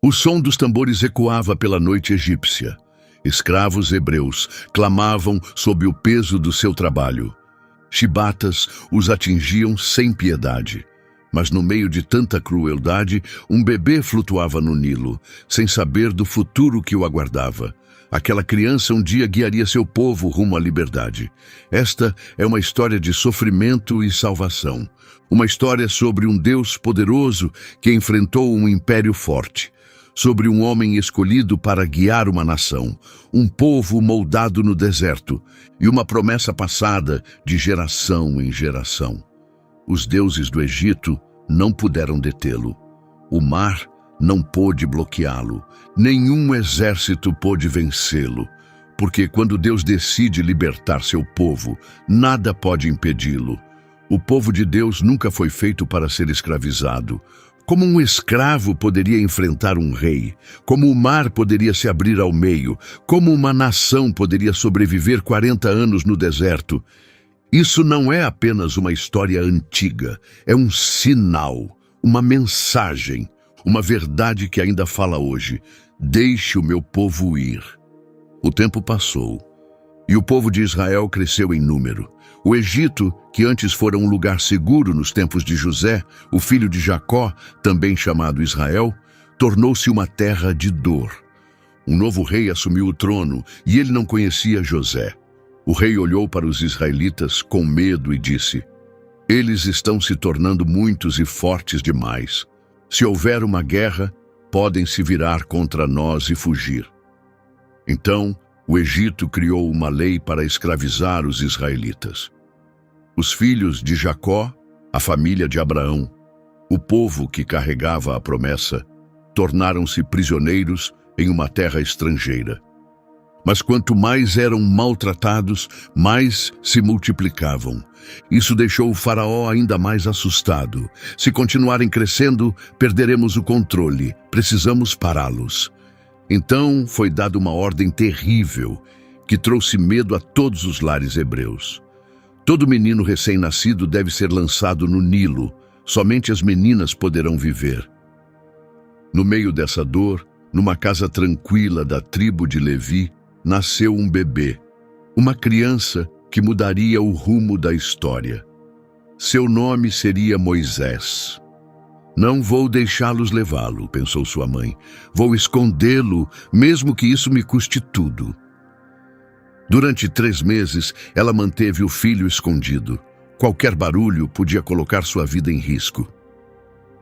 O som dos tambores ecoava pela noite egípcia. Escravos hebreus clamavam sob o peso do seu trabalho. Chibatas os atingiam sem piedade. Mas no meio de tanta crueldade, um bebê flutuava no Nilo, sem saber do futuro que o aguardava. Aquela criança um dia guiaria seu povo rumo à liberdade. Esta é uma história de sofrimento e salvação. Uma história sobre um Deus poderoso que enfrentou um império forte. Sobre um homem escolhido para guiar uma nação, um povo moldado no deserto e uma promessa passada de geração em geração. Os deuses do Egito não puderam detê-lo. O mar não pôde bloqueá-lo. Nenhum exército pôde vencê-lo. Porque quando Deus decide libertar seu povo, nada pode impedi-lo. O povo de Deus nunca foi feito para ser escravizado. Como um escravo poderia enfrentar um rei, como o mar poderia se abrir ao meio, como uma nação poderia sobreviver 40 anos no deserto. Isso não é apenas uma história antiga, é um sinal, uma mensagem, uma verdade que ainda fala hoje. Deixe o meu povo ir. O tempo passou, e o povo de Israel cresceu em número. O Egito, que antes fora um lugar seguro nos tempos de José, o filho de Jacó, também chamado Israel, tornou-se uma terra de dor. Um novo rei assumiu o trono, e ele não conhecia José. O rei olhou para os israelitas com medo e disse: eles estão se tornando muitos e fortes demais. Se houver uma guerra, podem se virar contra nós e fugir. Então, o Egito criou uma lei para escravizar os israelitas. Os filhos de Jacó, a família de Abraão, o povo que carregava a promessa, tornaram-se prisioneiros em uma terra estrangeira. Mas quanto mais eram maltratados, mais se multiplicavam. Isso deixou o faraó ainda mais assustado. Se continuarem crescendo, perderemos o controle. Precisamos pará-los. Então foi dada uma ordem terrível, que trouxe medo a todos os lares hebreus. Todo menino recém-nascido deve ser lançado no Nilo. Somente as meninas poderão viver. No meio dessa dor, numa casa tranquila da tribo de Levi, nasceu um bebê, uma criança que mudaria o rumo da história. Seu nome seria Moisés. Não vou deixá-los levá-lo, pensou sua mãe. Vou escondê-lo, mesmo que isso me custe tudo. Durante 3 meses, ela manteve o filho escondido. Qualquer barulho podia colocar sua vida em risco.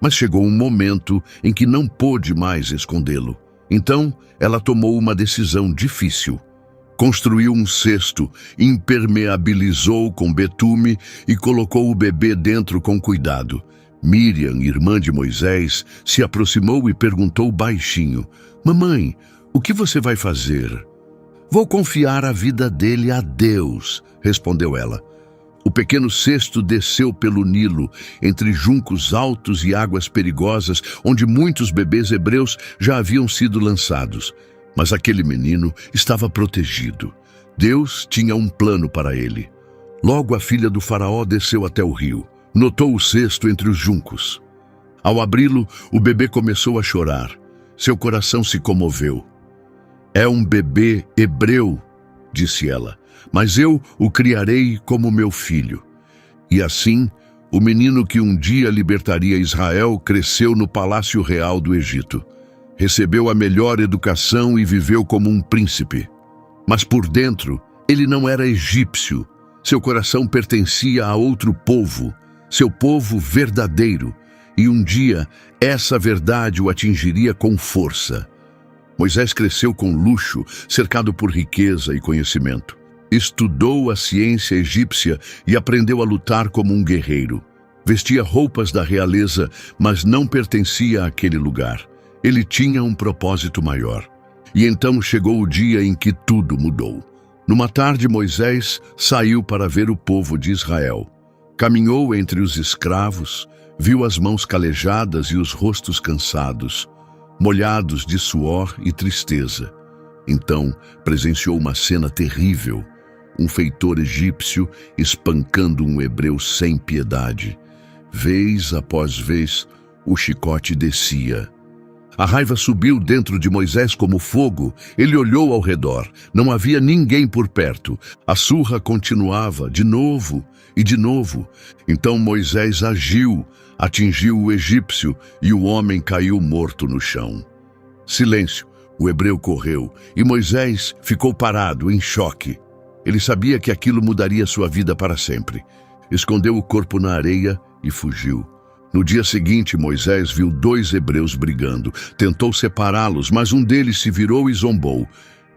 Mas chegou um momento em que não pôde mais escondê-lo. Então, ela tomou uma decisão difícil. Construiu um cesto, impermeabilizou com betume e colocou o bebê dentro com cuidado. Miriam, irmã de Moisés, se aproximou e perguntou baixinho: mamãe, o que você vai fazer? Vou confiar a vida dele a Deus, respondeu ela. O pequeno cesto desceu pelo Nilo, entre juncos altos e águas perigosas, onde muitos bebês hebreus já haviam sido lançados. Mas aquele menino estava protegido. Deus tinha um plano para ele. Logo a filha do faraó desceu até o rio. Notou o cesto entre os juncos. Ao abri-lo, o bebê começou a chorar. Seu coração se comoveu. É um bebê hebreu, disse ela. Mas eu o criarei como meu filho. E assim, o menino que um dia libertaria Israel cresceu no palácio real do Egito. Recebeu a melhor educação e viveu como um príncipe. Mas por dentro, ele não era egípcio. Seu coração pertencia a outro povo, seu povo verdadeiro. E um dia, essa verdade o atingiria com força. Moisés cresceu com luxo, cercado por riqueza e conhecimento. Estudou a ciência egípcia e aprendeu a lutar como um guerreiro. Vestia roupas da realeza, mas não pertencia àquele lugar. Ele tinha um propósito maior. E então chegou o dia em que tudo mudou. Numa tarde, Moisés saiu para ver o povo de Israel. Caminhou entre os escravos, viu as mãos calejadas e os rostos cansados, molhados de suor e tristeza. Então, presenciou uma cena terrível. Um feitor egípcio espancando um hebreu sem piedade. Vez após vez, o chicote descia. A raiva subiu dentro de Moisés como fogo. Ele olhou ao redor. Não havia ninguém por perto. A surra continuava, de novo e de novo. Então Moisés agiu, atingiu o egípcio e o homem caiu morto no chão. Silêncio. O hebreu correu e Moisés ficou parado, em choque. Ele sabia que aquilo mudaria sua vida para sempre. Escondeu o corpo na areia e fugiu. No dia seguinte, Moisés viu 2 hebreus brigando. Tentou separá-los, mas um deles se virou e zombou.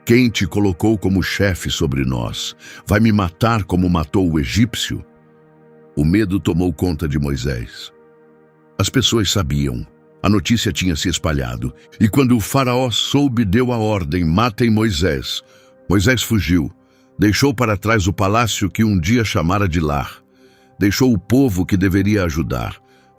Quem te colocou como chefe sobre nós? Vai me matar como matou o egípcio? O medo tomou conta de Moisés. As pessoas sabiam. A notícia tinha se espalhado. E quando o faraó soube, deu a ordem: matem Moisés. Moisés fugiu. Deixou para trás o palácio que um dia chamara de lar. Deixou o povo que deveria ajudar.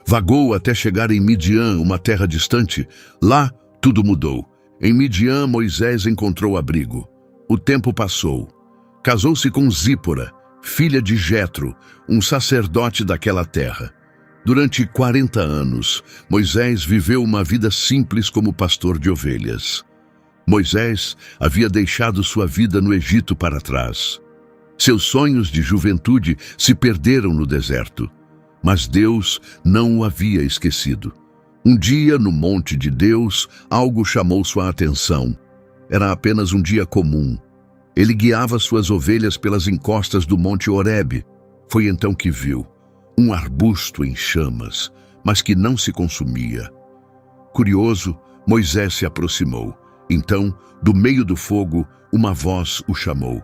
Vagou até chegar em Midian, uma terra distante. Lá, tudo mudou. Em Midian, Moisés encontrou abrigo. O tempo passou. Casou-se com Zípora, filha de Jetro, um sacerdote daquela terra. Durante 40 anos, Moisés viveu uma vida simples como pastor de ovelhas. Moisés havia deixado sua vida no Egito para trás. Seus sonhos de juventude se perderam no deserto. Mas Deus não o havia esquecido. Um dia, no monte de Deus, algo chamou sua atenção. Era apenas um dia comum. Ele guiava suas ovelhas pelas encostas do monte Horebe. Foi então que viu um arbusto em chamas, mas que não se consumia. Curioso, Moisés se aproximou. Então, do meio do fogo, uma voz o chamou.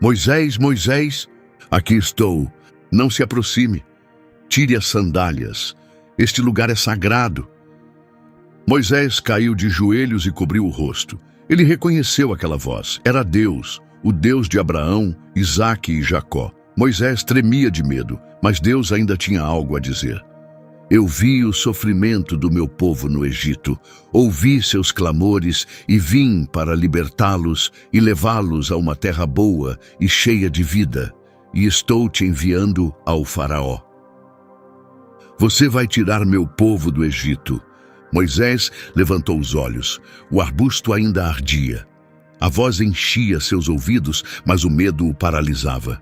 Moisés, Moisés, aqui estou. Não se aproxime. Tire as sandálias. Este lugar é sagrado. Moisés caiu de joelhos e cobriu o rosto. Ele reconheceu aquela voz. Era Deus, o Deus de Abraão, Isaque e Jacó. Moisés tremia de medo, mas Deus ainda tinha algo a dizer. Eu vi o sofrimento do meu povo no Egito, ouvi seus clamores e vim para libertá-los e levá-los a uma terra boa e cheia de vida, e estou te enviando ao faraó. Você vai tirar meu povo do Egito. Moisés levantou os olhos. O arbusto ainda ardia. A voz enchia seus ouvidos, mas o medo o paralisava.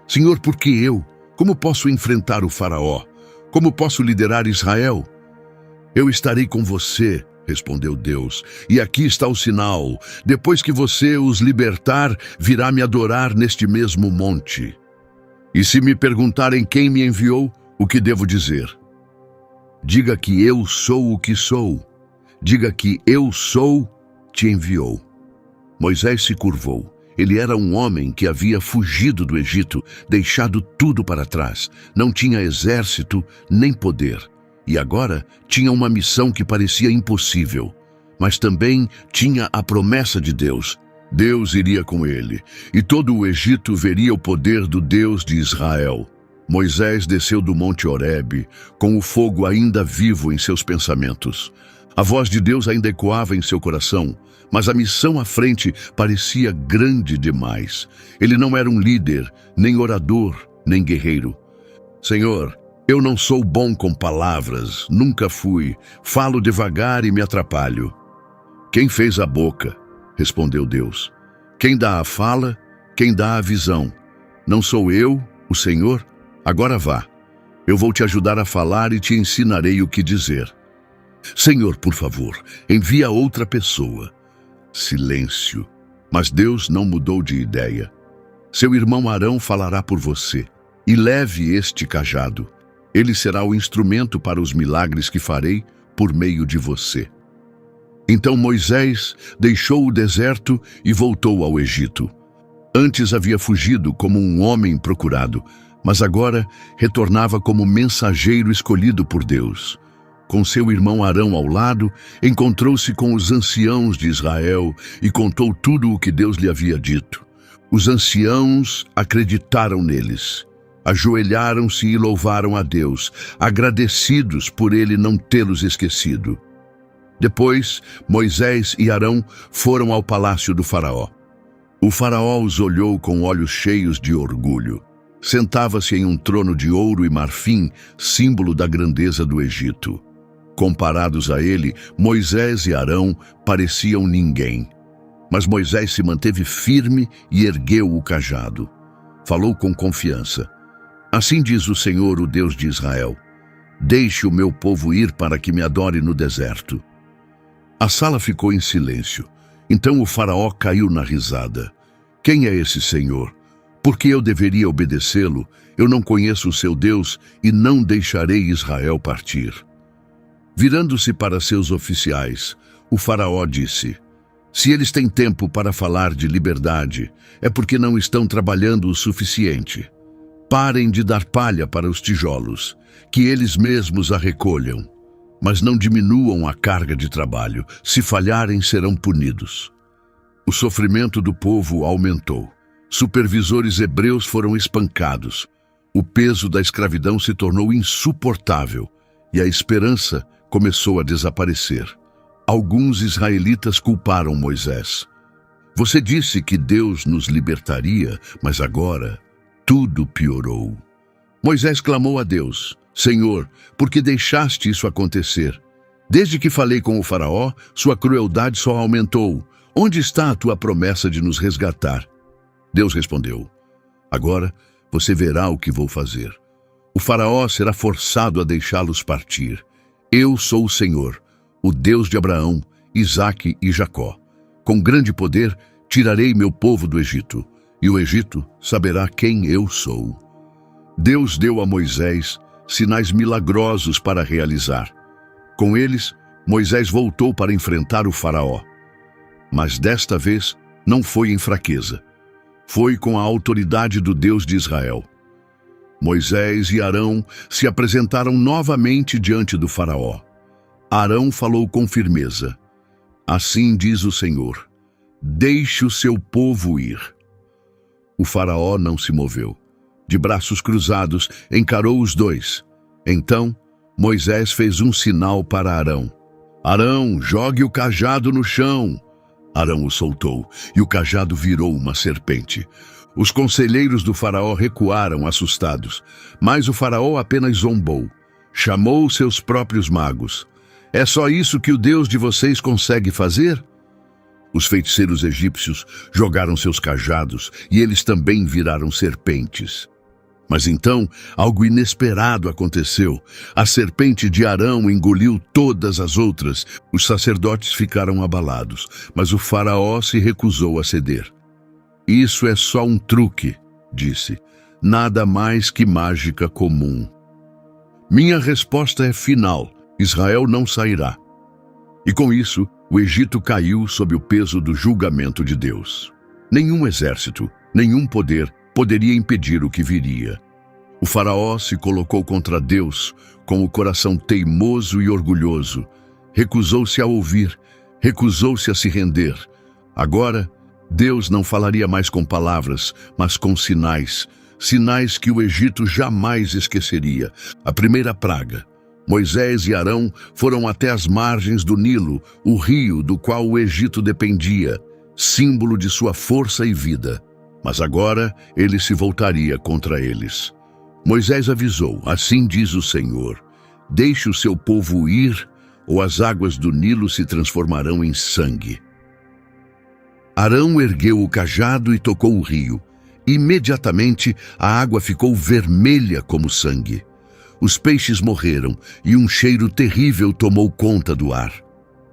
Senhor, por que eu? Como posso enfrentar o faraó? Como posso liderar Israel? Eu estarei com você, respondeu Deus. E aqui está o sinal. Depois que você os libertar, virá me adorar neste mesmo monte. E se me perguntarem quem me enviou, o que devo dizer? Diga que eu sou o que sou. Diga que eu sou, te enviou. Moisés se curvou. Ele era um homem que havia fugido do Egito, deixado tudo para trás. Não tinha exército nem poder. E agora tinha uma missão que parecia impossível. Mas também tinha a promessa de Deus. Deus iria com ele, e todo o Egito veria o poder do Deus de Israel. Moisés desceu do monte Horebe, com o fogo ainda vivo em seus pensamentos. A voz de Deus ainda ecoava em seu coração, mas a missão à frente parecia grande demais. Ele não era um líder, nem orador, nem guerreiro. Senhor, eu não sou bom com palavras, nunca fui. Falo devagar e me atrapalho. Quem fez a boca? Respondeu Deus. Quem dá a fala? Quem dá a visão? Não sou eu, o Senhor? Agora vá. Eu vou te ajudar a falar e te ensinarei o que dizer. Senhor, por favor, envia outra pessoa. Silêncio. Mas Deus não mudou de ideia. Seu irmão Arão falará por você. E leve este cajado. Ele será o instrumento para os milagres que farei por meio de você. Então Moisés deixou o deserto e voltou ao Egito. Antes havia fugido como um homem procurado, mas agora retornava como mensageiro escolhido por Deus. Com seu irmão Arão ao lado, encontrou-se com os anciãos de Israel e contou tudo o que Deus lhe havia dito. Os anciãos acreditaram neles. Ajoelharam-se e louvaram a Deus, agradecidos por ele não tê-los esquecido. Depois, Moisés e Arão foram ao palácio do faraó. O faraó os olhou com olhos cheios de orgulho. Sentava-se em um trono de ouro e marfim, símbolo da grandeza do Egito. Comparados a ele, Moisés e Arão pareciam ninguém. Mas Moisés se manteve firme e ergueu o cajado. Falou com confiança. Assim diz o Senhor, o Deus de Israel: deixe o meu povo ir para que me adore no deserto. A sala ficou em silêncio. Então o faraó caiu na risada. Quem é esse Senhor? Por que eu deveria obedecê-lo? Eu não conheço o seu Deus e não deixarei Israel partir. Virando-se para seus oficiais, o faraó disse: se eles têm tempo para falar de liberdade, é porque não estão trabalhando o suficiente. Parem de dar palha para os tijolos, que eles mesmos a recolham. Mas não diminuam a carga de trabalho. Se falharem, serão punidos. O sofrimento do povo aumentou. Supervisores hebreus foram espancados. O peso da escravidão se tornou insuportável e a esperança começou a desaparecer. Alguns israelitas culparam Moisés. Você disse que Deus nos libertaria, mas agora tudo piorou. Moisés clamou a Deus: Senhor, por que deixaste isso acontecer? Desde que falei com o faraó, sua crueldade só aumentou. Onde está a tua promessa de nos resgatar? Deus respondeu: agora você verá o que vou fazer. O faraó será forçado a deixá-los partir. Eu sou o Senhor, o Deus de Abraão, Isaque e Jacó. Com grande poder tirarei meu povo do Egito, e o Egito saberá quem eu sou. Deus deu a Moisés sinais milagrosos para realizar. Com eles, Moisés voltou para enfrentar o faraó. Mas desta vez não foi em fraqueza. Foi com a autoridade do Deus de Israel. Moisés e Arão se apresentaram novamente diante do faraó. Arão falou com firmeza: assim diz o Senhor: deixe o seu povo ir. O faraó não se moveu. De braços cruzados, encarou os dois. Então, Moisés fez um sinal para Arão: Arão, jogue o cajado no chão. Arão o soltou, e o cajado virou uma serpente. Os conselheiros do faraó recuaram, assustados, mas o faraó apenas zombou. Chamou seus próprios magos. É só isso que o Deus de vocês consegue fazer? Os feiticeiros egípcios jogaram seus cajados, e eles também viraram serpentes. Mas então, algo inesperado aconteceu. A serpente de Arão engoliu todas as outras. Os sacerdotes ficaram abalados, mas o faraó se recusou a ceder. Isso é só um truque, disse. Nada mais que mágica comum. Minha resposta é final. Israel não sairá. E com isso, o Egito caiu sob o peso do julgamento de Deus. Nenhum exército, nenhum poder poderia impedir o que viria. O faraó se colocou contra Deus com o coração teimoso e orgulhoso. Recusou-se a ouvir, recusou-se a se render. Agora, Deus não falaria mais com palavras, mas com sinais. Sinais que o Egito jamais esqueceria. A primeira praga. Moisés e Arão foram até as margens do Nilo, o rio do qual o Egito dependia, símbolo de sua força e vida. Mas agora ele se voltaria contra eles. Moisés avisou: assim diz o Senhor: deixe o seu povo ir, ou as águas do Nilo se transformarão em sangue. Arão ergueu o cajado e tocou o rio. Imediatamente a água ficou vermelha como sangue. Os peixes morreram e um cheiro terrível tomou conta do ar.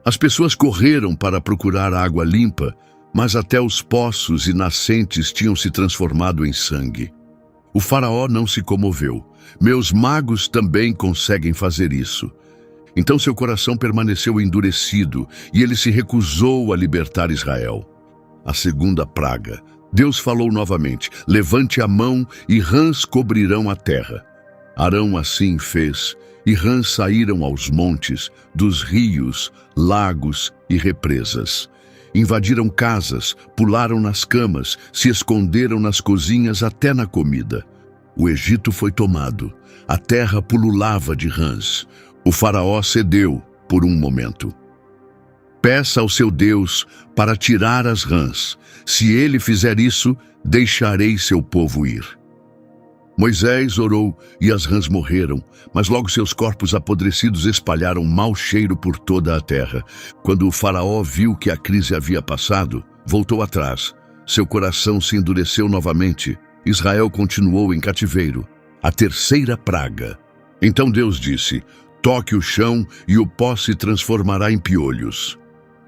As pessoas correram para procurar água limpa, mas até os poços e nascentes tinham se transformado em sangue. O faraó não se comoveu. Meus magos também conseguem fazer isso. Então seu coração permaneceu endurecido e ele se recusou a libertar Israel. A segunda praga. Deus falou novamente: levante a mão e rãs cobrirão a terra. Arão assim fez, e rãs saíram aos montes, dos rios, lagos e represas. Invadiram casas, pularam nas camas, se esconderam nas cozinhas até na comida. O Egito foi tomado, a terra pululava de rãs. O faraó cedeu por um momento. Peça ao seu Deus para tirar as rãs. Se ele fizer isso, deixarei seu povo ir. Moisés orou e as rãs morreram, mas logo seus corpos apodrecidos espalharam mau cheiro por toda a terra. Quando o faraó viu que a crise havia passado, voltou atrás. Seu coração se endureceu novamente. Israel continuou em cativeiro. A terceira praga. Então Deus disse: toque o chão e o pó se transformará em piolhos.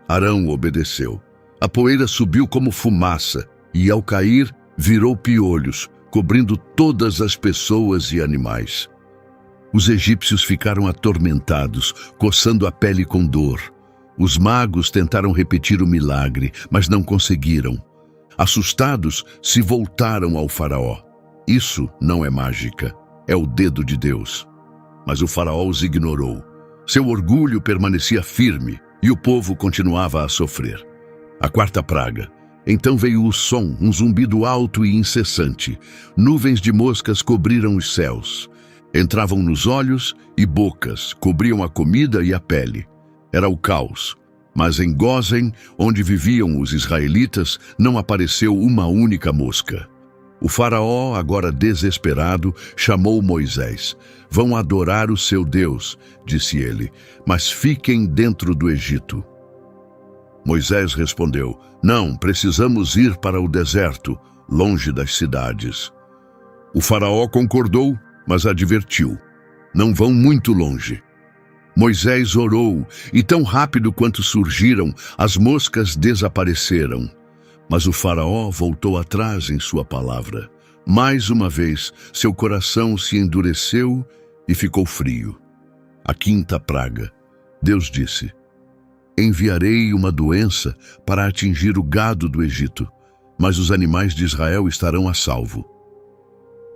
Arão obedeceu. A poeira subiu como fumaça e, ao cair, virou piolhos, cobrindo todas as pessoas e animais. Os egípcios ficaram atormentados, coçando a pele com dor. Os magos tentaram repetir o milagre, mas não conseguiram. Assustados, se voltaram ao faraó. Isso não é mágica, é o dedo de Deus. Mas o faraó os ignorou. Seu orgulho permanecia firme e o povo continuava a sofrer. A quarta praga. Então veio o som, um zumbido alto e incessante. Nuvens de moscas cobriram os céus. Entravam nos olhos e bocas, cobriam a comida e a pele. Era o caos. Mas em Gósen, onde viviam os israelitas, não apareceu uma única mosca. O faraó, agora desesperado, chamou Moisés. Vão adorar o seu Deus, disse ele, mas fiquem dentro do Egito. Moisés respondeu: não, precisamos ir para o deserto, longe das cidades. O faraó concordou, mas advertiu: não vão muito longe. Moisés orou, e tão rápido quanto surgiram, as moscas desapareceram. Mas o faraó voltou atrás em sua palavra. Mais uma vez, seu coração se endureceu e ficou frio. A quinta praga. Deus disse: enviarei uma doença para atingir o gado do Egito, mas os animais de Israel estarão a salvo.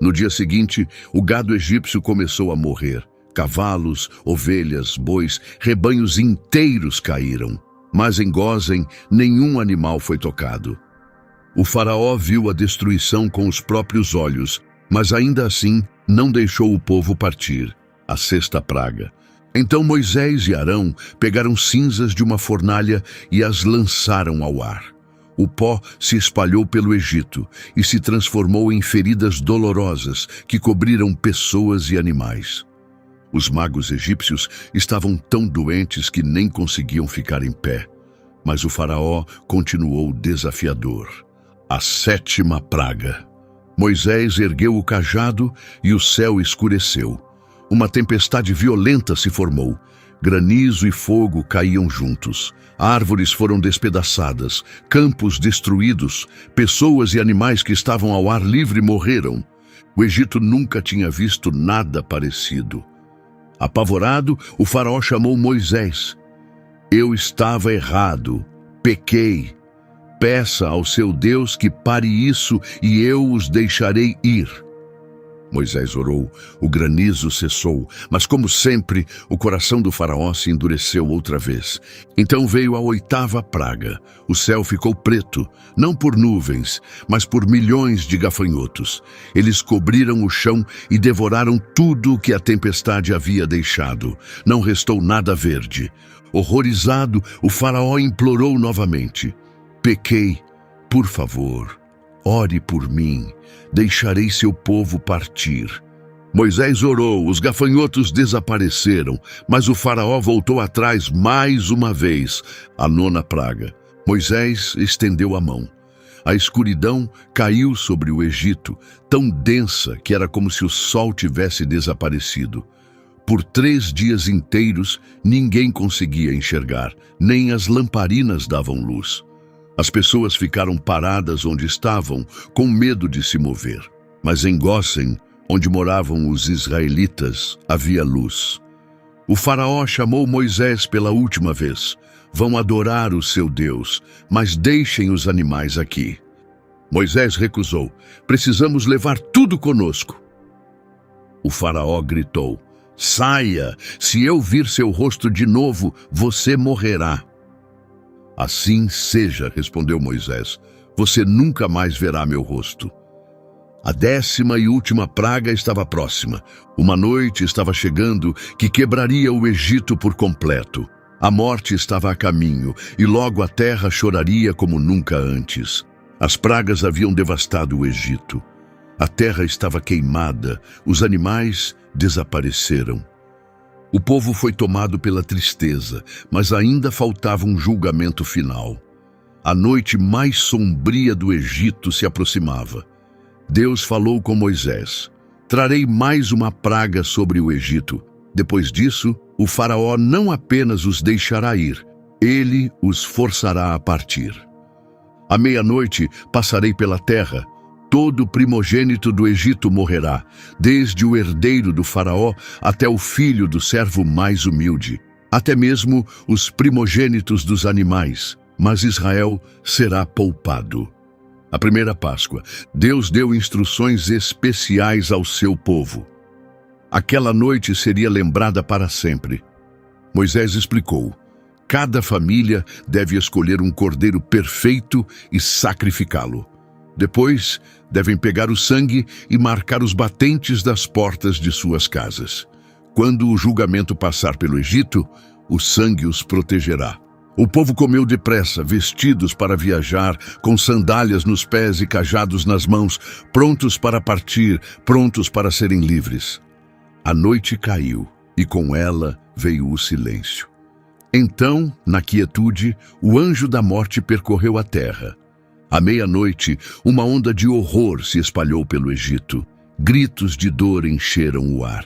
No dia seguinte, o gado egípcio começou a morrer. Cavalos, ovelhas, bois, rebanhos inteiros caíram. Mas em Gósen, nenhum animal foi tocado. O faraó viu a destruição com os próprios olhos, mas ainda assim não deixou o povo partir. A sexta praga. Então Moisés e Arão pegaram cinzas de uma fornalha e as lançaram ao ar. O pó se espalhou pelo Egito e se transformou em feridas dolorosas que cobriram pessoas e animais. Os magos egípcios estavam tão doentes que nem conseguiam ficar em pé. Mas o faraó continuou desafiador. A sétima praga. Moisés ergueu o cajado e o céu escureceu. Uma tempestade violenta se formou. Granizo e fogo caíam juntos. Árvores foram despedaçadas, campos destruídos, pessoas e animais que estavam ao ar livre morreram. O Egito nunca tinha visto nada parecido. Apavorado, o faraó chamou Moisés. Eu estava errado, pequei. Peça ao seu Deus que pare isso e eu os deixarei ir. Moisés orou, o granizo cessou, mas como sempre, o coração do faraó se endureceu outra vez. Então veio a oitava praga. O céu ficou preto, não por nuvens, mas por milhões de gafanhotos. Eles cobriram o chão e devoraram tudo o que a tempestade havia deixado. Não restou nada verde. Horrorizado, o faraó implorou novamente. Pequei, por favor, ore por mim, deixarei seu povo partir. Moisés orou, os gafanhotos desapareceram, mas o faraó voltou atrás mais uma vez. A nona praga. Moisés estendeu a mão. A escuridão caiu sobre o Egito, tão densa que era como se o sol tivesse desaparecido. Por 3 dias inteiros, ninguém conseguia enxergar, nem as lamparinas davam luz. As pessoas ficaram paradas onde estavam, com medo de se mover. Mas em Gósen, onde moravam os israelitas, havia luz. O faraó chamou Moisés pela última vez. Vão adorar o seu Deus, mas deixem os animais aqui. Moisés recusou. Precisamos levar tudo conosco. O faraó gritou. Saia! Se eu vir seu rosto de novo, você morrerá. Assim seja, respondeu Moisés, você nunca mais verá meu rosto. A 10ª e última praga estava próxima. Uma noite estava chegando que quebraria o Egito por completo. A morte estava a caminho e logo a terra choraria como nunca antes. As pragas haviam devastado o Egito. A terra estava queimada, os animais desapareceram. O povo foi tomado pela tristeza, mas ainda faltava um julgamento final. A noite mais sombria do Egito se aproximava. Deus falou com Moisés: "Trarei mais uma praga sobre o Egito. Depois disso, o faraó não apenas os deixará ir, ele os forçará a partir. À meia-noite passarei pela terra. Todo primogênito do Egito morrerá, desde o herdeiro do faraó até o filho do servo mais humilde, até mesmo os primogênitos dos animais, mas Israel será poupado." A primeira Páscoa, Deus deu instruções especiais ao seu povo. Aquela noite seria lembrada para sempre. Moisés explicou: cada família deve escolher um cordeiro perfeito e sacrificá-lo. Depois, devem pegar o sangue e marcar os batentes das portas de suas casas. Quando o julgamento passar pelo Egito, o sangue os protegerá. O povo comeu depressa, vestidos para viajar, com sandálias nos pés e cajados nas mãos, prontos para partir, prontos para serem livres. A noite caiu, e com ela veio o silêncio. Então, na quietude, o anjo da morte percorreu a terra. À meia-noite, uma onda de horror se espalhou pelo Egito. Gritos de dor encheram o ar.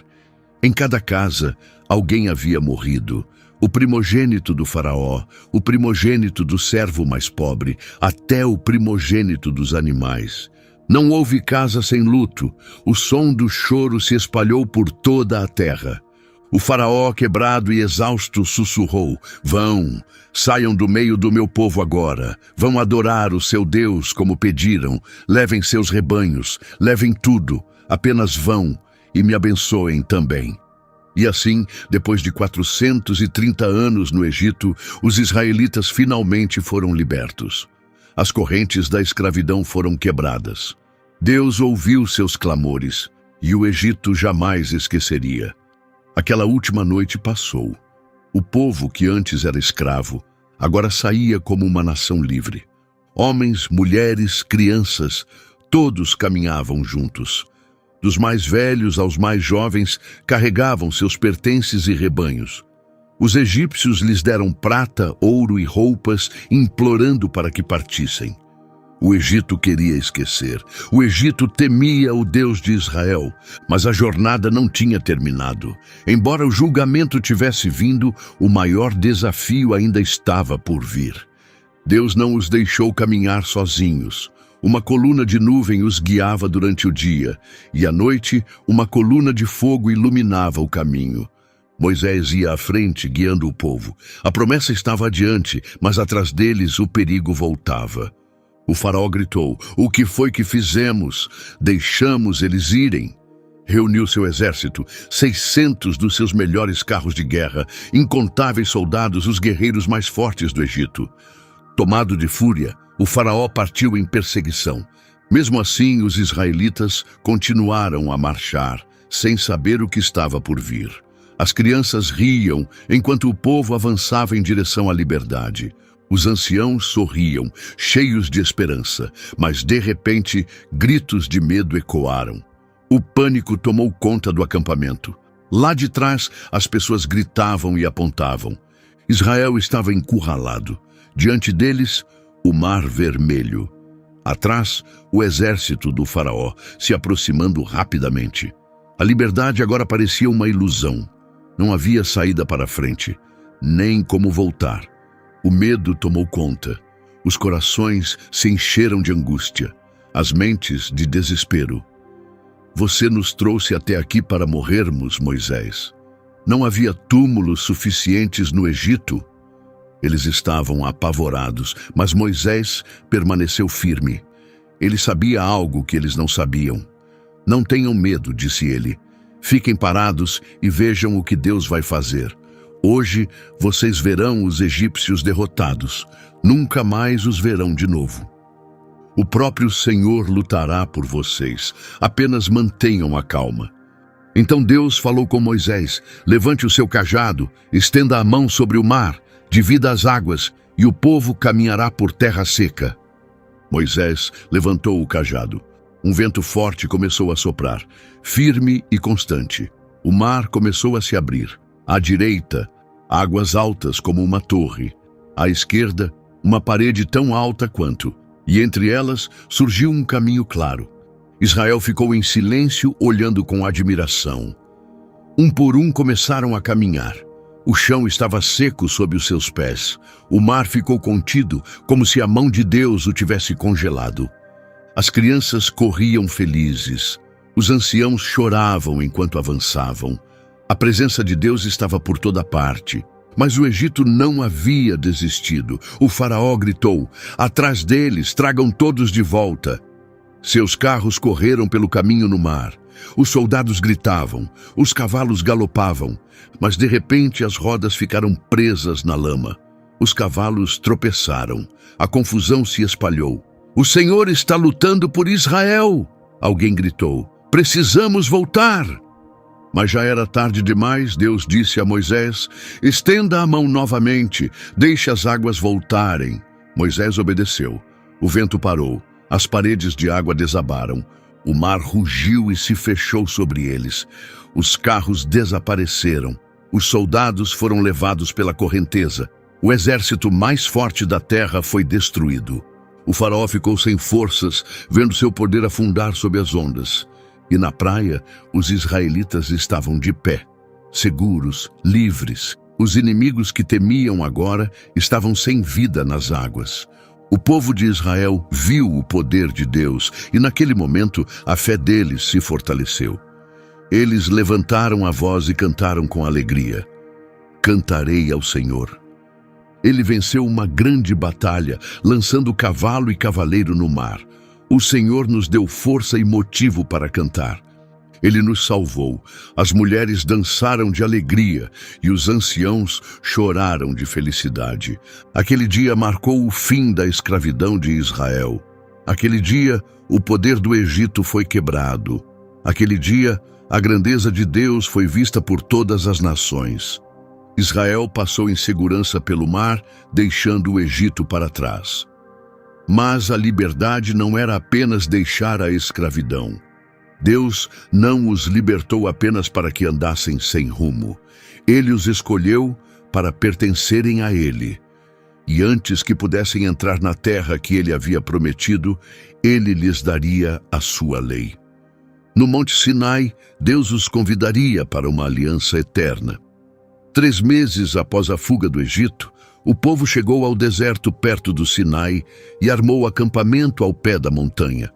Em cada casa, alguém havia morrido. O primogênito do faraó, o primogênito do servo mais pobre, até o primogênito dos animais. Não houve casa sem luto. O som do choro se espalhou por toda a terra. O faraó, quebrado e exausto, sussurrou: "Vão, saiam do meio do meu povo agora. Vão adorar o seu Deus como pediram. Levem seus rebanhos, levem tudo. Apenas vão e me abençoem também." E assim, depois de 430 anos no Egito, os israelitas finalmente foram libertos. As correntes da escravidão foram quebradas. Deus ouviu seus clamores, e o Egito jamais esqueceria. Aquela última noite passou. O povo que antes era escravo, agora saía como uma nação livre. Homens, mulheres, crianças, todos caminhavam juntos. Dos mais velhos aos mais jovens, carregavam seus pertences e rebanhos. Os egípcios lhes deram prata, ouro e roupas, implorando para que partissem. O Egito queria esquecer. O Egito temia o Deus de Israel, mas a jornada não tinha terminado. Embora o julgamento tivesse vindo, o maior desafio ainda estava por vir. Deus não os deixou caminhar sozinhos. Uma coluna de nuvem os guiava durante o dia, e à noite uma coluna de fogo iluminava o caminho. Moisés ia à frente, guiando o povo. A promessa estava adiante, mas atrás deles o perigo voltava. O faraó gritou: "O que foi que fizemos? Deixamos eles irem." Reuniu seu exército, 600 dos seus melhores carros de guerra, incontáveis soldados, os guerreiros mais fortes do Egito. Tomado de fúria, o faraó partiu em perseguição. Mesmo assim, os israelitas continuaram a marchar, sem saber o que estava por vir. As crianças riam, enquanto o povo avançava em direção à liberdade. Os anciãos sorriam, cheios de esperança, mas de repente, gritos de medo ecoaram. O pânico tomou conta do acampamento. Lá de trás, as pessoas gritavam e apontavam. Israel estava encurralado. Diante deles, o Mar Vermelho. Atrás, o exército do faraó, se aproximando rapidamente. A liberdade agora parecia uma ilusão. Não havia saída para frente, nem como voltar. O medo tomou conta. Os corações se encheram de angústia, as mentes de desespero. "Você nos trouxe até aqui para morrermos, Moisés. Não havia túmulos suficientes no Egito?" Eles estavam apavorados, mas Moisés permaneceu firme. Ele sabia algo que eles não sabiam. "Não tenham medo", disse ele. "Fiquem parados e vejam o que Deus vai fazer. Hoje vocês verão os egípcios derrotados. Nunca mais os verão de novo. O próprio Senhor lutará por vocês. Apenas mantenham a calma." Então Deus falou com Moisés: "Levante o seu cajado, estenda a mão sobre o mar, divida as águas, e o povo caminhará por terra seca." Moisés levantou o cajado. Um vento forte começou a soprar, firme e constante. O mar começou a se abrir. À direita, águas altas como uma torre. À esquerda, uma parede tão alta quanto. E entre elas surgiu um caminho claro. Israel ficou em silêncio, olhando com admiração. Um por um começaram a caminhar. O chão estava seco sob os seus pés. O mar ficou contido, como se a mão de Deus o tivesse congelado. As crianças corriam felizes. Os anciãos choravam enquanto avançavam. A presença de Deus estava por toda parte. Mas o Egito não havia desistido. O faraó gritou: "Atrás deles, tragam todos de volta." Seus carros correram pelo caminho no mar. Os soldados gritavam, os cavalos galopavam, mas de repente as rodas ficaram presas na lama. Os cavalos tropeçaram, a confusão se espalhou. "O Senhor está lutando por Israel!" Alguém gritou. "Precisamos voltar!" Mas já era tarde demais. Deus disse a Moisés: "Estenda a mão novamente, deixe as águas voltarem." Moisés obedeceu. O vento parou, as paredes de água desabaram. O mar rugiu e se fechou sobre eles. Os carros desapareceram. Os soldados foram levados pela correnteza. O exército mais forte da terra foi destruído. O faraó ficou sem forças, vendo seu poder afundar sob as ondas. E na praia, os israelitas estavam de pé, seguros, livres. Os inimigos que temiam agora estavam sem vida nas águas. O povo de Israel viu o poder de Deus e naquele momento a fé deles se fortaleceu. Eles levantaram a voz e cantaram com alegria: "Cantarei ao Senhor." Ele venceu uma grande batalha, lançando cavalo e cavaleiro no mar. O Senhor nos deu força e motivo para cantar. Ele nos salvou. As mulheres dançaram de alegria e os anciãos choraram de felicidade. Aquele dia marcou o fim da escravidão de Israel. Aquele dia, o poder do Egito foi quebrado. Aquele dia, a grandeza de Deus foi vista por todas as nações. Israel passou em segurança pelo mar, deixando o Egito para trás. Mas a liberdade não era apenas deixar a escravidão. Deus não os libertou apenas para que andassem sem rumo. Ele os escolheu para pertencerem a Ele. E antes que pudessem entrar na terra que Ele havia prometido, Ele lhes daria a sua lei. No Monte Sinai, Deus os convidaria para uma aliança eterna. 3 meses após a fuga do Egito, o povo chegou ao deserto perto do Sinai e armou acampamento ao pé da montanha.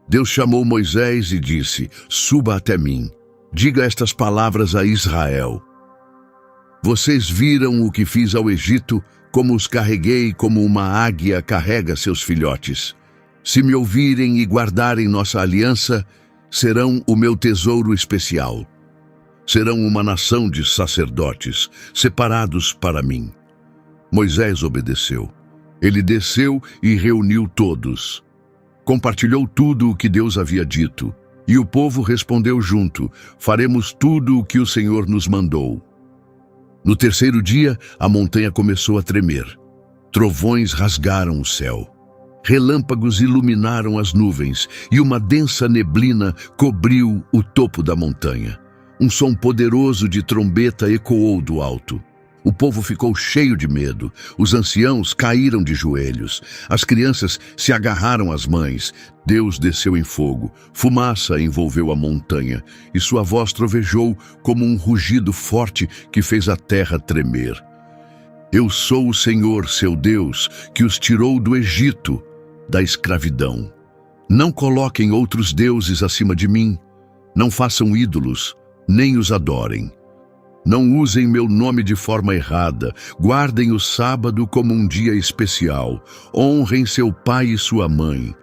Deus chamou Moisés e disse: "Suba até mim. Diga estas palavras a Israel. Vocês viram o que fiz ao Egito, como os carreguei como uma águia carrega seus filhotes. Se me ouvirem e guardarem nossa aliança, serão o meu tesouro especial. Serão uma nação de sacerdotes, separados para mim." Moisés obedeceu. Ele desceu e reuniu todos. Compartilhou tudo o que Deus havia dito, e o povo respondeu junto: "Faremos tudo o que o Senhor nos mandou." No 3º dia, a montanha começou a tremer. Trovões rasgaram o céu. Relâmpagos iluminaram as nuvens, e uma densa neblina cobriu o topo da montanha. Um som poderoso de trombeta ecoou do alto. O povo ficou cheio de medo. Os anciãos caíram de joelhos. As crianças se agarraram às mães. Deus desceu em fogo. Fumaça envolveu a montanha, e sua voz trovejou como um rugido forte que fez a terra tremer. "Eu sou o Senhor, seu Deus, que os tirou do Egito, da escravidão. Não coloquem outros deuses acima de mim. Não façam ídolos, nem os adorem. Não usem meu nome de forma errada. Guardem o sábado como um dia especial. Honrem seu pai e sua mãe.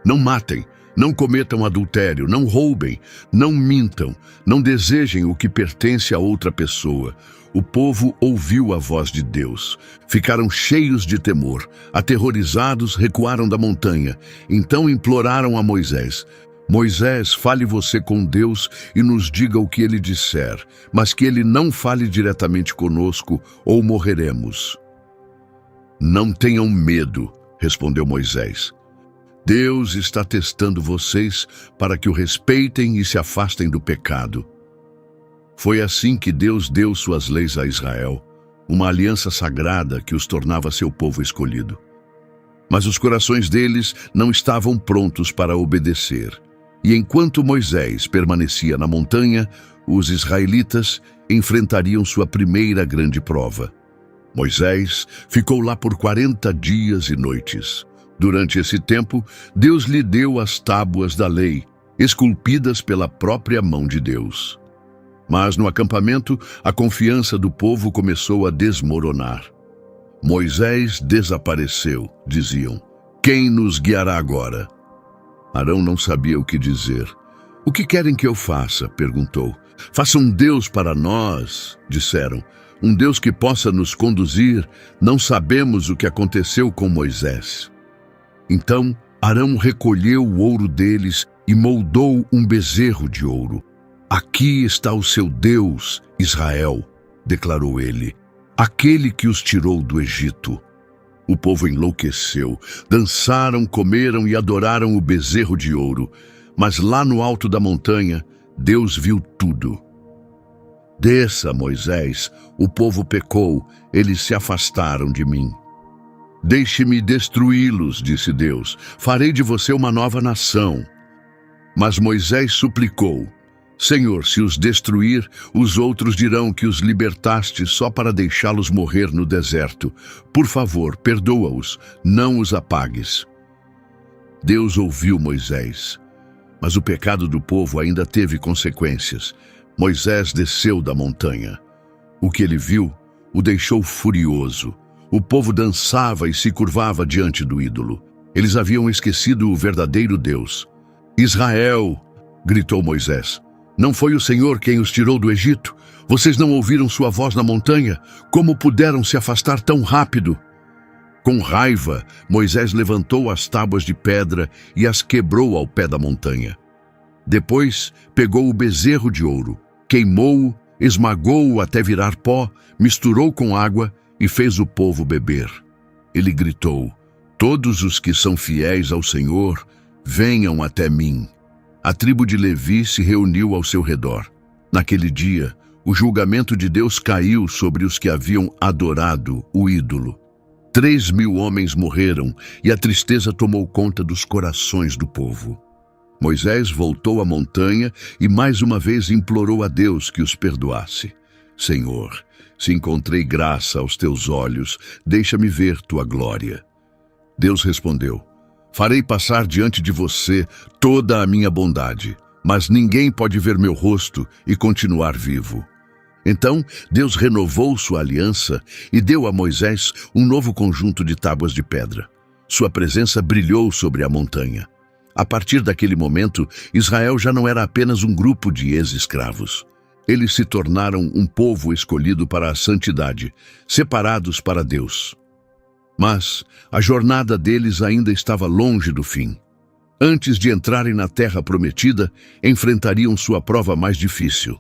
Não matem, não cometam adultério, não roubem, não mintam, não desejem o que pertence a outra pessoa." O povo ouviu a voz de Deus. Ficaram cheios de temor. Aterrorizados, recuaram da montanha. Então imploraram a Moisés: "Moisés, fale você com Deus e nos diga o que ele disser, mas que ele não fale diretamente conosco, ou morreremos." "Não tenham medo", respondeu Moisés. Deus está testando vocês para que o respeitem e se afastem do pecado. Foi assim que Deus deu suas leis a Israel, uma aliança sagrada que os tornava seu povo escolhido. Mas os corações deles não estavam prontos para obedecer. E enquanto Moisés permanecia na montanha, os israelitas enfrentariam sua primeira grande prova. Moisés ficou lá por 40 dias e noites. Durante esse tempo, Deus lhe deu as tábuas da lei, esculpidas pela própria mão de Deus. Mas no acampamento, a confiança do povo começou a desmoronar. Moisés desapareceu, diziam. Quem nos guiará agora? Arão não sabia o que dizer. O que querem que eu faça? Perguntou. Faça um Deus para nós, disseram. Um Deus que possa nos conduzir. Não sabemos o que aconteceu com Moisés. Então Arão recolheu o ouro deles e moldou um bezerro de ouro. Aqui está o seu Deus, Israel, declarou ele, aquele que os tirou do Egito. O povo enlouqueceu, dançaram, comeram e adoraram o bezerro de ouro. Mas lá no alto da montanha, Deus viu tudo. Desça, Moisés, o povo pecou, eles se afastaram de mim. Deixe-me destruí-los, disse Deus, farei de você uma nova nação. Mas Moisés suplicou, Senhor, se os destruir, os outros dirão que os libertaste só para deixá-los morrer no deserto. Por favor, perdoa-os, não os apagues. Deus ouviu Moisés, mas o pecado do povo ainda teve consequências. Moisés desceu da montanha. O que ele viu o deixou furioso. O povo dançava e se curvava diante do ídolo. Eles haviam esquecido o verdadeiro Deus. Israel, gritou Moisés, não foi o Senhor quem os tirou do Egito? Vocês não ouviram sua voz na montanha? Como puderam se afastar tão rápido? Com raiva, Moisés levantou as tábuas de pedra e as quebrou ao pé da montanha. Depois, pegou o bezerro de ouro, queimou-o, esmagou-o até virar pó, misturou com água e fez o povo beber. Ele gritou, todos os que são fiéis ao Senhor, venham até mim. A tribo de Levi se reuniu ao seu redor. Naquele dia, o julgamento de Deus caiu sobre os que haviam adorado o ídolo. 3.000 homens morreram e a tristeza tomou conta dos corações do povo. Moisés voltou à montanha e mais uma vez implorou a Deus que os perdoasse. Senhor, se encontrei graça aos teus olhos, deixa-me ver tua glória. Deus respondeu, farei passar diante de você toda a minha bondade, mas ninguém pode ver meu rosto e continuar vivo. Então Deus renovou sua aliança e deu a Moisés um novo conjunto de tábuas de pedra. Sua presença brilhou sobre a montanha. A partir daquele momento, Israel já não era apenas um grupo de ex-escravos. Eles se tornaram um povo escolhido para a santidade, separados para Deus. Mas a jornada deles ainda estava longe do fim. Antes de entrarem na terra prometida, enfrentariam sua prova mais difícil.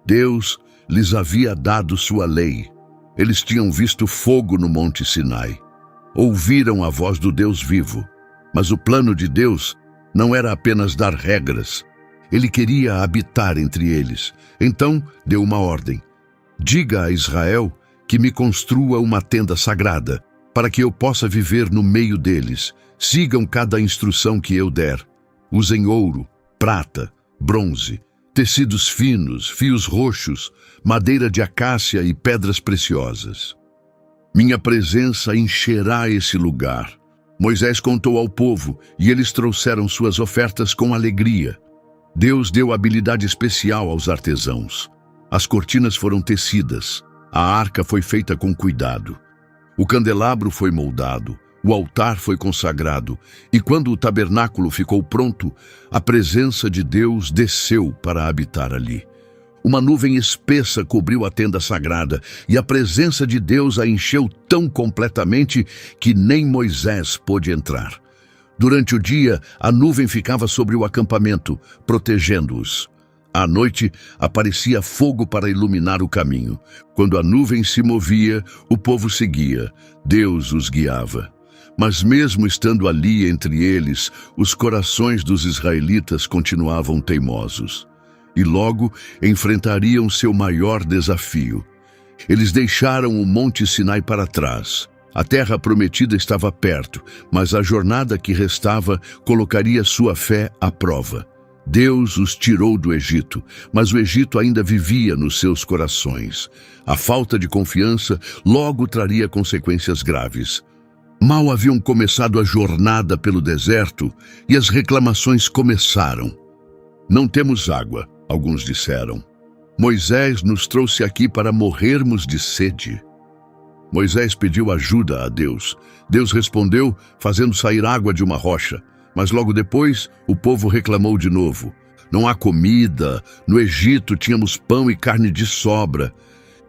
Deus lhes havia dado sua lei. Eles tinham visto fogo no Monte Sinai. Ouviram a voz do Deus vivo. Mas o plano de Deus não era apenas dar regras. Ele queria habitar entre eles. Então deu uma ordem. Diga a Israel que me construa uma tenda sagrada, para que eu possa viver no meio deles. Sigam cada instrução que eu der. Usem ouro, prata, bronze, tecidos finos, fios roxos, madeira de acácia e pedras preciosas. Minha presença encherá esse lugar. Moisés contou ao povo e eles trouxeram suas ofertas com alegria. Deus deu habilidade especial aos artesãos. As cortinas foram tecidas. A arca foi feita com cuidado. O candelabro foi moldado, o altar foi consagrado, e quando o tabernáculo ficou pronto, a presença de Deus desceu para habitar ali. Uma nuvem espessa cobriu a tenda sagrada, e a presença de Deus a encheu tão completamente que nem Moisés pôde entrar. Durante o dia, a nuvem ficava sobre o acampamento, protegendo-os. À noite, aparecia fogo para iluminar o caminho. Quando a nuvem se movia, o povo seguia. Deus os guiava. Mas mesmo estando ali entre eles, os corações dos israelitas continuavam teimosos. E logo enfrentariam seu maior desafio. Eles deixaram o Monte Sinai para trás. A terra prometida estava perto, mas a jornada que restava colocaria sua fé à prova. Deus os tirou do Egito, mas o Egito ainda vivia nos seus corações. A falta de confiança logo traria consequências graves. Mal haviam começado a jornada pelo deserto e as reclamações começaram. Não temos água, alguns disseram. Moisés nos trouxe aqui para morrermos de sede. Moisés pediu ajuda a Deus. Deus respondeu, fazendo sair água de uma rocha. Mas logo depois, o povo reclamou de novo. Não há comida, no Egito tínhamos pão e carne de sobra.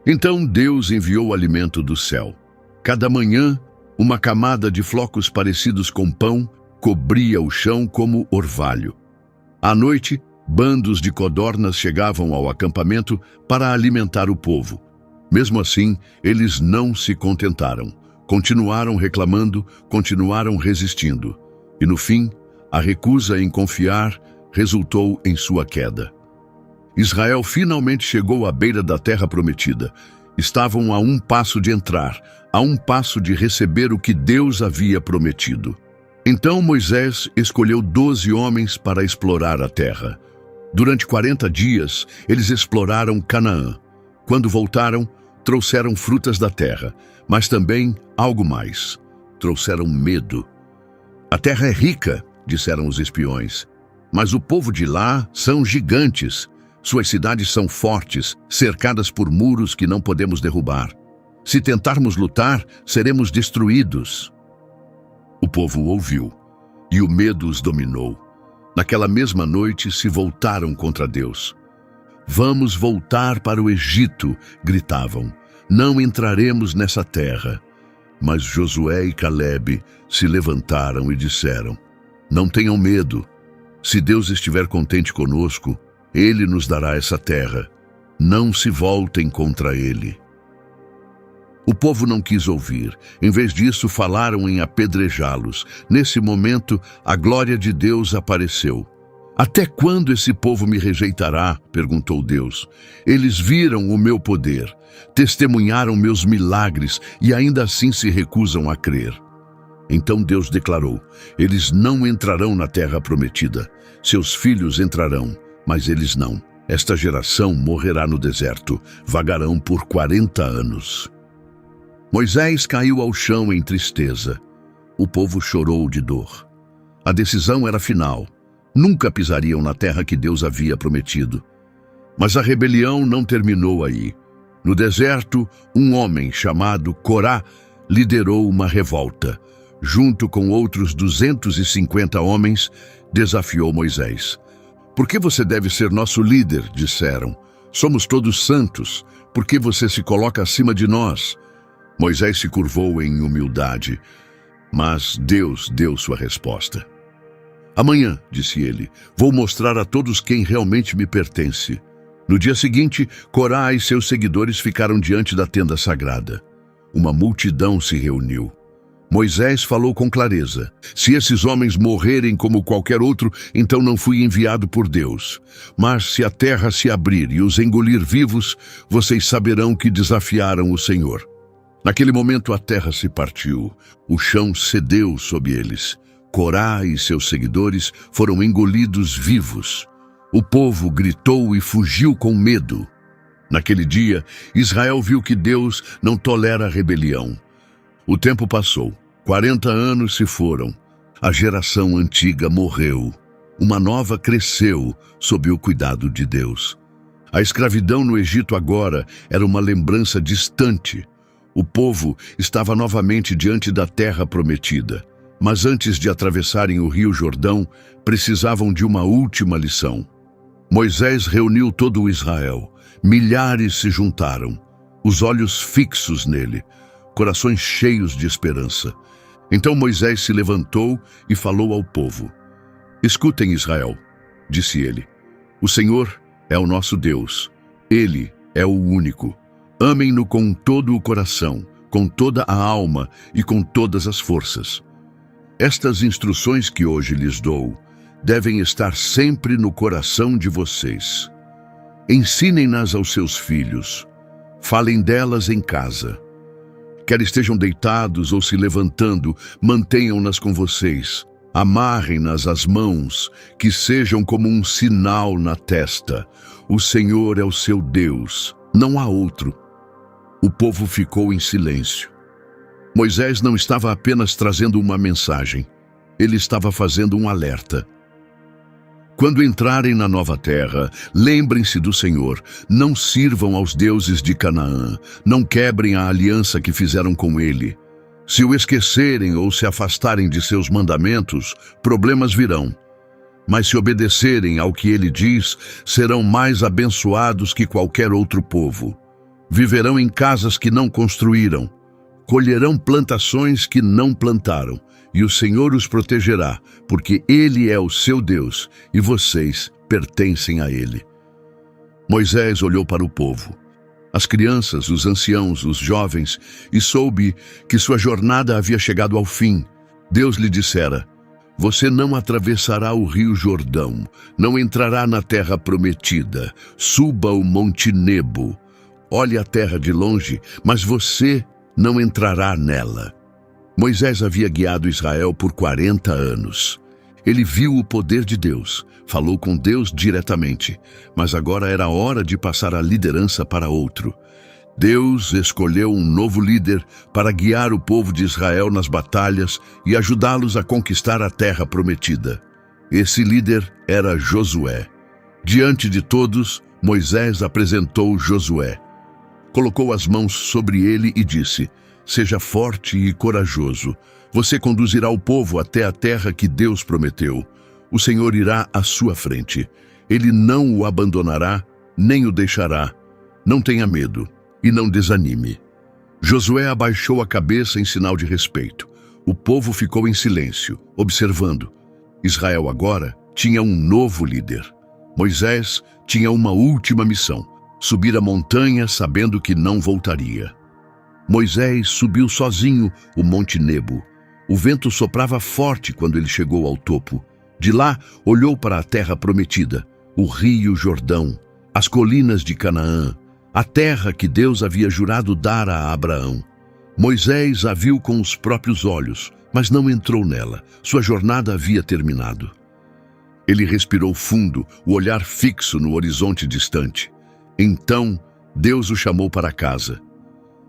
Então Deus enviou o alimento do céu. Cada manhã, uma camada de flocos parecidos com pão cobria o chão como orvalho. À noite, bandos de codornas chegavam ao acampamento para alimentar o povo. Mesmo assim, eles não se contentaram. Continuaram reclamando, continuaram resistindo. E no fim, a recusa em confiar resultou em sua queda. Israel finalmente chegou à beira da terra prometida. Estavam a um passo de entrar, a um passo de receber o que Deus havia prometido. Então Moisés escolheu 12 homens para explorar a terra. Durante 40 dias, eles exploraram Canaã. Quando voltaram, trouxeram frutas da terra, mas também algo mais. Trouxeram medo. A terra é rica, disseram os espiões, mas o povo de lá são gigantes. Suas cidades são fortes, cercadas por muros que não podemos derrubar. Se tentarmos lutar, seremos destruídos. O povo ouviu, e o medo os dominou. Naquela mesma noite se voltaram contra Deus. Vamos voltar para o Egito, gritavam. Não entraremos nessa terra. Mas Josué e Calebe se levantaram e disseram: não tenham medo. Se Deus estiver contente conosco, Ele nos dará essa terra. Não se voltem contra Ele. O povo não quis ouvir. Em vez disso, falaram em apedrejá-los. Nesse momento, a glória de Deus apareceu. Até quando esse povo me rejeitará? Perguntou Deus. Eles viram o meu poder, testemunharam meus milagres e ainda assim se recusam a crer. Então Deus declarou: eles não entrarão na terra prometida. Seus filhos entrarão, mas eles não. Esta geração morrerá no deserto, vagarão por 40 anos. Moisés caiu ao chão em tristeza. O povo chorou de dor. A decisão era final. Nunca pisariam na terra que Deus havia prometido. Mas a rebelião não terminou aí. No deserto, um homem chamado Corá liderou uma revolta. Junto com outros 250 homens, desafiou Moisés. Por que você deve ser nosso líder? Disseram. Somos todos santos. Por que você se coloca acima de nós? Moisés se curvou em humildade, mas Deus deu sua resposta. Amanhã, disse ele, vou mostrar a todos quem realmente me pertence. No dia seguinte, Corá e seus seguidores ficaram diante da tenda sagrada. Uma multidão se reuniu. Moisés falou com clareza: se esses homens morrerem como qualquer outro, então não fui enviado por Deus. Mas se a terra se abrir e os engolir vivos, vocês saberão que desafiaram o Senhor. Naquele momento a terra se partiu, o chão cedeu sob eles. Corá e seus seguidores foram engolidos vivos. O povo gritou e fugiu com medo. Naquele dia, Israel viu que Deus não tolera a rebelião. O tempo passou, 40 anos se foram. A geração antiga morreu. Uma nova cresceu sob o cuidado de Deus. A escravidão no Egito agora era uma lembrança distante. O povo estava novamente diante da terra prometida. Mas antes de atravessarem o rio Jordão, precisavam de uma última lição. Moisés reuniu todo o Israel. Milhares se juntaram, os olhos fixos nele, corações cheios de esperança. Então Moisés se levantou e falou ao povo. Escutem, Israel, disse ele. O Senhor é o nosso Deus. Ele é o único. Amem-no com todo o coração, com toda a alma e com todas as forças. Estas instruções que hoje lhes dou devem estar sempre no coração de vocês. Ensinem-nas aos seus filhos. Falem delas em casa. Quer estejam deitados ou se levantando, mantenham-nas com vocês. Amarrem-nas às mãos, que sejam como um sinal na testa. O Senhor é o seu Deus, não há outro. O povo ficou em silêncio. Moisés não estava apenas trazendo uma mensagem, ele estava fazendo um alerta. Quando entrarem na nova terra, lembrem-se do Senhor, não sirvam aos deuses de Canaã, não quebrem a aliança que fizeram com ele. Se o esquecerem ou se afastarem de seus mandamentos, problemas virão. Mas se obedecerem ao que ele diz, serão mais abençoados que qualquer outro povo. Viverão em casas que não construíram, colherão plantações que não plantaram, e o Senhor os protegerá, porque Ele é o seu Deus, e vocês pertencem a Ele. Moisés olhou para o povo, as crianças, os anciãos, os jovens, e soube que sua jornada havia chegado ao fim. Deus lhe dissera: você não atravessará o rio Jordão, não entrará na terra prometida, suba o monte Nebo. Olhe a terra de longe, mas você não entrará nela. Moisés havia guiado Israel por 40 anos. Ele viu o poder de Deus, falou com Deus diretamente, mas agora era hora de passar a liderança para outro. Deus escolheu um novo líder para guiar o povo de Israel nas batalhas e ajudá-los a conquistar a terra prometida. Esse líder era Josué. Diante de todos, Moisés apresentou Josué. Colocou as mãos sobre ele e disse: seja forte e corajoso. Você conduzirá o povo até a terra que Deus prometeu. O Senhor irá à sua frente. Ele não o abandonará, nem o deixará. Não tenha medo e não desanime. Josué abaixou a cabeça em sinal de respeito. O povo ficou em silêncio, observando. Israel agora tinha um novo líder. Moisés tinha uma última missão: subir a montanha sabendo que não voltaria. Moisés subiu sozinho o monte Nebo. O vento soprava forte quando ele chegou ao topo. De lá, olhou para a terra prometida, o rio Jordão, as colinas de Canaã, a terra que Deus havia jurado dar a Abraão. Moisés a viu com os próprios olhos, mas não entrou nela. Sua jornada havia terminado. Ele respirou fundo, o olhar fixo no horizonte distante. Então, Deus o chamou para casa.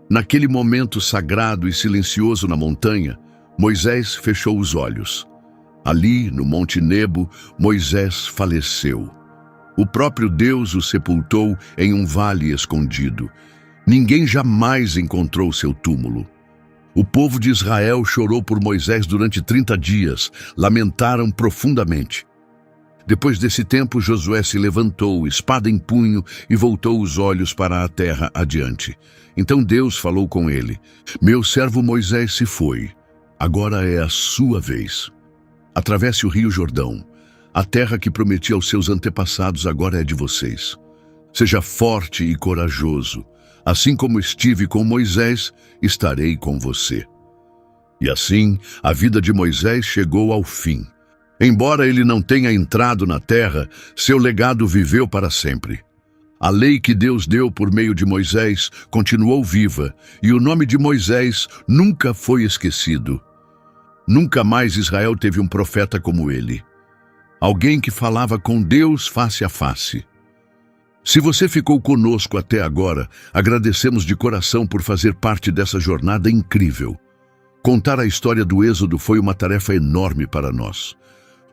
Naquele momento sagrado e silencioso na montanha, Moisés fechou os olhos. Ali, no Monte Nebo, Moisés faleceu. O próprio Deus o sepultou em um vale escondido. Ninguém jamais encontrou seu túmulo. O povo de Israel chorou por Moisés durante 30 dias, lamentaram profundamente. Depois desse tempo, Josué se levantou, espada em punho, e voltou os olhos para a terra adiante. Então Deus falou com ele: meu servo Moisés se foi. Agora é a sua vez. Atravesse o rio Jordão. A terra que prometi aos seus antepassados agora é de vocês. Seja forte e corajoso. Assim como estive com Moisés, estarei com você. E assim, a vida de Moisés chegou ao fim. Embora ele não tenha entrado na terra, seu legado viveu para sempre. A lei que Deus deu por meio de Moisés continuou viva, e o nome de Moisés nunca foi esquecido. Nunca mais Israel teve um profeta como ele. Alguém que falava com Deus face a face. Se você ficou conosco até agora, agradecemos de coração por fazer parte dessa jornada incrível. Contar a história do Êxodo foi uma tarefa enorme para nós.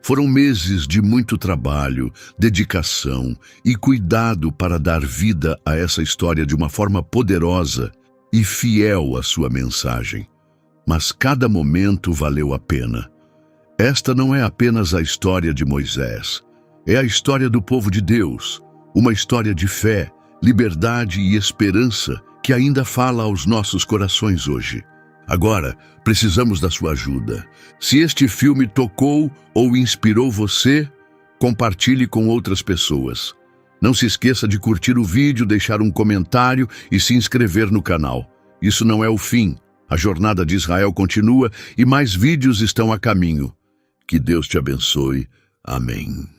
Foram meses de muito trabalho, dedicação e cuidado para dar vida a essa história de uma forma poderosa e fiel à sua mensagem. Mas cada momento valeu a pena. Esta não é apenas a história de Moisés. É a história do povo de Deus, uma história de fé, liberdade e esperança que ainda fala aos nossos corações hoje. Agora, precisamos da sua ajuda. Se este filme tocou ou inspirou você, compartilhe com outras pessoas. Não se esqueça de curtir o vídeo, deixar um comentário e se inscrever no canal. Isso não é o fim, A jornada de Israel continua e mais vídeos estão a caminho. Que Deus te abençoe. Amém.